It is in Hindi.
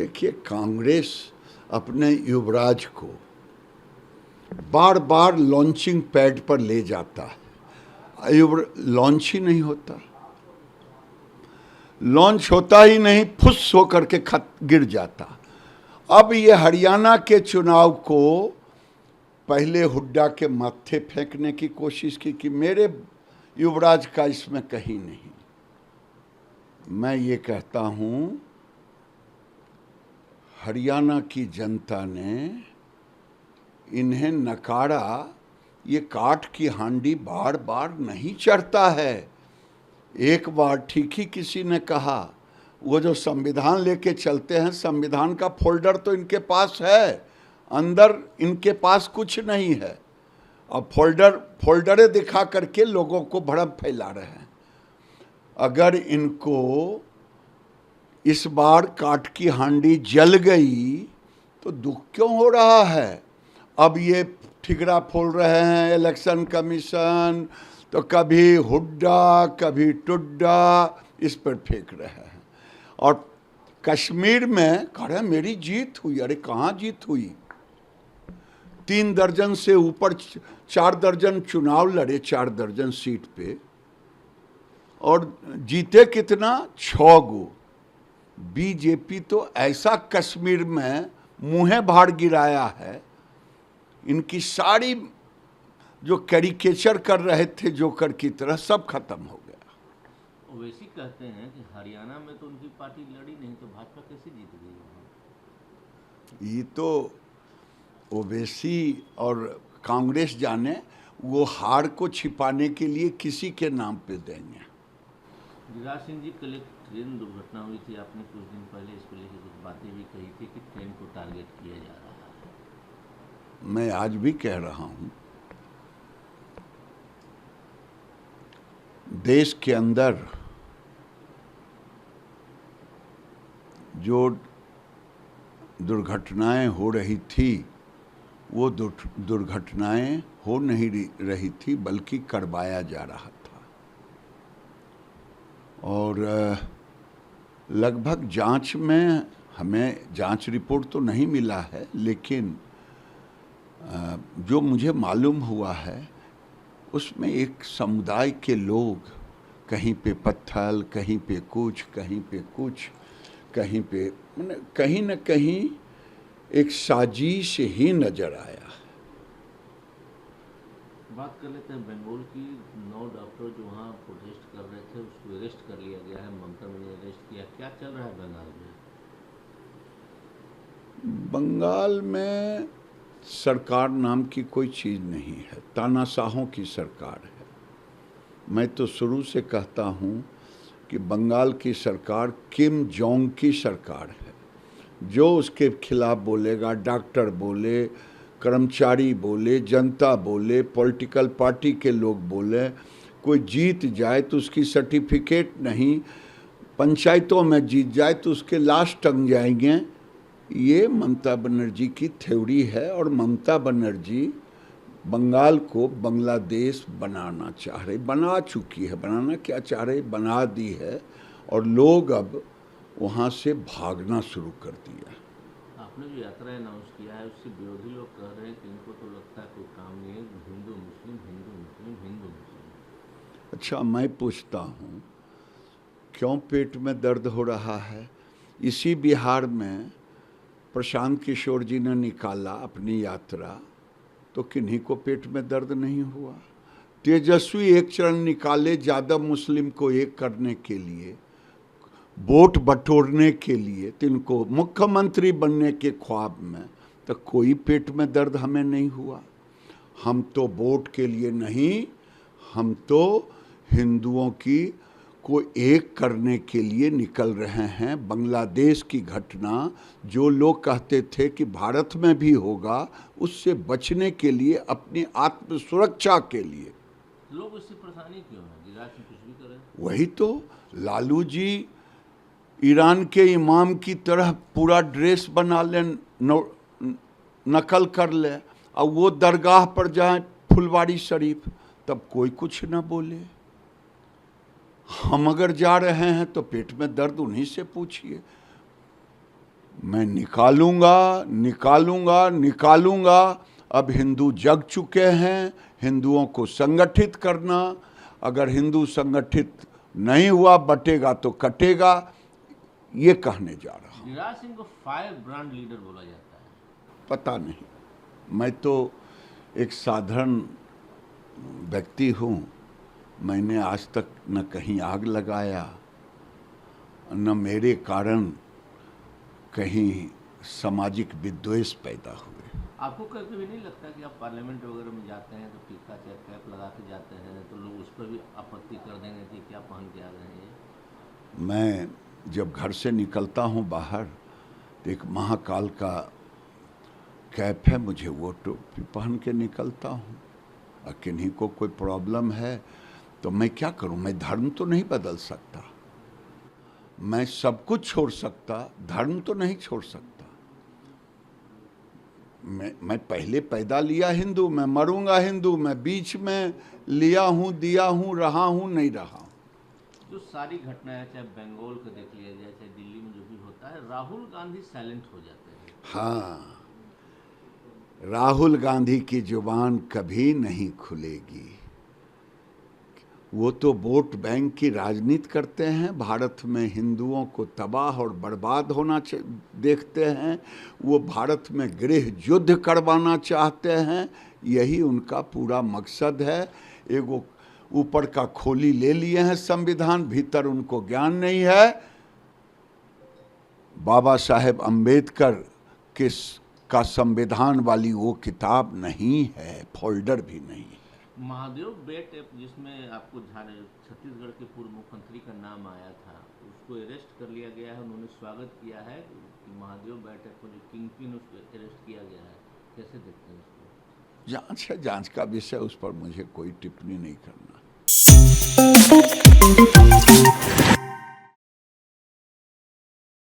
देखिए, कांग्रेस अपने युवराज को बार बार लॉन्चिंग पैड पर ले जाता है, लॉन्च ही नहीं होता, लॉन्च होता ही नहीं, फुस होकर के गिर जाता। अब ये हरियाणा के चुनाव को पहले हुड्डा के माथे फेंकने की कोशिश की कि मेरे युवराज का इसमें कहीं नहीं। मैं ये कहता हूं, हरियाणा की जनता ने इन्हें नकारा। ये काठ की हांडी बार बार नहीं चढ़ता है। एक बार ठीक ही किसी ने कहा, वो जो संविधान लेके चलते हैं, संविधान का फोल्डर तो इनके पास है, अंदर इनके पास कुछ नहीं है, और फोल्डरे दिखा करके लोगों को भ्रम फैला रहे हैं। अगर इनको इस बार काठ की हांडी जल गई तो दुख क्यों हो रहा है? अब ये ठिगरा फोल रहे हैं इलेक्शन कमीशन, तो कभी हुड्डा कभी टुड्डा इस पर फेंक रहे हैं। और कश्मीर में कह रहे मेरी जीत हुई। अरे कहाँ जीत हुई? 3 दर्जन से ऊपर 4 दर्जन चुनाव लड़े, 4 दर्जन सीट पे, और जीते कितना? 6 गो। बीजेपी तो ऐसा कश्मीर में मुँहे भाड़ गिराया है, इनकी सारी जो कैरिकेचर कर रहे थे जोकर की तरह, सब खत्म हो गया। ओवैसी कहते हैं कि हरियाणा में तो उनकी पार्टी लड़ी नहीं, तो भाजपा कैसे जीत गई? ये तो ओवैसी और कांग्रेस जाने, वो हार को छिपाने के लिए किसी के नाम पे देंगे। गिरिराज सिंह जी, कल एक ट्रेन दुर्घटना हुई थी, आपने कुछ दिन पहले इसको लेकर कुछ बातें भी कही थी कि ट्रेन को टारगेट किया जा रहा है। मैं आज भी कह रहा हूं, देश के अंदर जो दुर्घटनाएं हो रही थी, वो दुर्घटनाएं हो नहीं रही थी, बल्कि करवाया जा रहा था। और लगभग जांच में हमें जांच रिपोर्ट तो नहीं मिला है, लेकिन जो मुझे मालूम हुआ है उसमें एक समुदाय के लोग कहीं पे पत्थर, कहीं पे कुछ, कहीं पे कुछ, कहीं पे कहीं न कहीं एक साजिश ही नजर आया। बात कर लेते हैं बंगाल की। 9 डॉक्टर जो वहाँ प्रोटेस्ट कर रहे थे, उसको अरेस्ट कर लिया गया है, ममता ने अरेस्ट किया। क्या चल रहा है बंगाल में? बंगाल में सरकार नाम की कोई चीज़ नहीं है, तानाशाहों की सरकार है। मैं तो शुरू से कहता हूँ कि बंगाल की सरकार किम जोंग की सरकार है। जो उसके खिलाफ बोलेगा, डॉक्टर बोले, कर्मचारी बोले, जनता बोले, पॉलिटिकल पार्टी के लोग बोले, कोई जीत जाए तो उसकी सर्टिफिकेट नहीं, पंचायतों में जीत जाए तो उसके लाश टंग जाएंगे। ये ममता बनर्जी की थ्योरी है, और ममता बनर्जी बंगाल को बांग्लादेश बनाना चाह रही, बना चुकी है। बनाना क्या चाह रही? बना दी है, और लोग अब वहाँ से भागना शुरू कर दिया। आपने जो यात्रा अनाउंस किया है, उससे विरोधी लोग कह रहे हैं कि इनको तो लगता है कोई काम नहीं है, हिंदू मुस्लिम हिंदू मुस्लिम हिंदू मुस्लिम। अच्छा, मैं पूछता हूँ, क्यों पेट में दर्द हो रहा है? इसी बिहार में प्रशांत किशोर जी ने निकाला अपनी यात्रा, तो किन्हीं को पेट में दर्द नहीं हुआ? तेजस्वी एक चरण निकाले यादव मुस्लिम को एक करने के लिए, वोट बटोरने के लिए, तिनको मुख्यमंत्री बनने के ख्वाब में, तो कोई पेट में दर्द हमें नहीं हुआ। हम तो वोट के लिए नहीं, हम तो हिंदुओं की को एक करने के लिए निकल रहे हैं। बांग्लादेश की घटना, जो लोग कहते थे कि भारत में भी होगा, उससे बचने के लिए, अपनी आत्म सुरक्षा के लिए। लोग इससे परेशानी क्यों है? गिरिराज सिंह कुछ भी करें। वही तो, लालू जी ईरान के इमाम की तरह पूरा ड्रेस बना ले, नकल कर ले, और वो दरगाह पर जाए फुलवारी शरीफ, तब कोई कुछ न बोले। हम अगर जा रहे हैं तो पेट में दर्द उन्हीं से पूछिए। मैं निकालूंगा निकालूंगा निकालूंगा। अब हिंदू जग चुके हैं, हिंदुओं को संगठित करना, अगर हिंदू संगठित नहीं हुआ बटेगा तो कटेगा, ये कहने जा रहा हूँ। गिरिराज सिंह को फायर ब्रांड लीडर बोला जाता है। पता नहीं, मैं तो एक साधारण व्यक्ति हूँ। मैंने आज तक न कहीं आग लगाया, न मेरे कारण कहीं सामाजिक विद्वेष पैदा हुए। आपको कभी भी नहीं लगता कि आप पार्लियामेंट वगैरह में जाते हैं तो टीका कैप लगा के जाते हैं तो लोग उस पर भी आपत्ति कर देंगे कि क्या पहन के आ रहे हैं? मैं जब घर से निकलता हूँ बाहर तो एक महाकाल का कैप है, मुझे वो टोपी पहन के निकलता हूँ। और किन्हीं को कोई प्रॉब्लम है तो मैं क्या करूँ? मैं धर्म तो नहीं बदल सकता, मैं सब कुछ छोड़ सकता, धर्म तो नहीं छोड़ सकता। मैं पहले पैदा लिया हिंदू, मैं मरूंगा हिंदू, मैं बीच में लिया हूँ, दिया हूँ, रहा हूँ, नहीं रहा हूँ। जो सारी घटनाएं चाहे बंगाल को देख लिया जाए, चाहे दिल्ली में जो भी होता है, राहुल गांधी साइलेंट हो जाते हैं। हाँ, राहुल गांधी की जुबान कभी नहीं खुलेगी। वो तो वोट बैंक की राजनीति करते हैं, भारत में हिंदुओं को तबाह और बर्बाद होना देखते हैं। वो भारत में गृह युद्ध करवाना चाहते हैं, यही उनका पूरा मकसद है। एगो ऊपर का खोली ले लिए हैं संविधान, भीतर उनको ज्ञान नहीं है। बाबा साहेब अम्बेडकर का संविधान वाली वो किताब नहीं है, फोल्डर भी नहीं है। महादेव बेट ऐप जिसमें आपको छत्तीसगढ़ के पूर्व मुख्यमंत्री का नाम आया था, उसको अरेस्ट कर लिया गया है। उन्होंने स्वागत किया है कि महादेव बेट ऐप को जो किंग पिन उसको अरेस्ट किया गया है, कैसे देखते हैं उसको? जांच है, जांच का विषय, उस पर मुझे कोई टिप्पणी नहीं करना।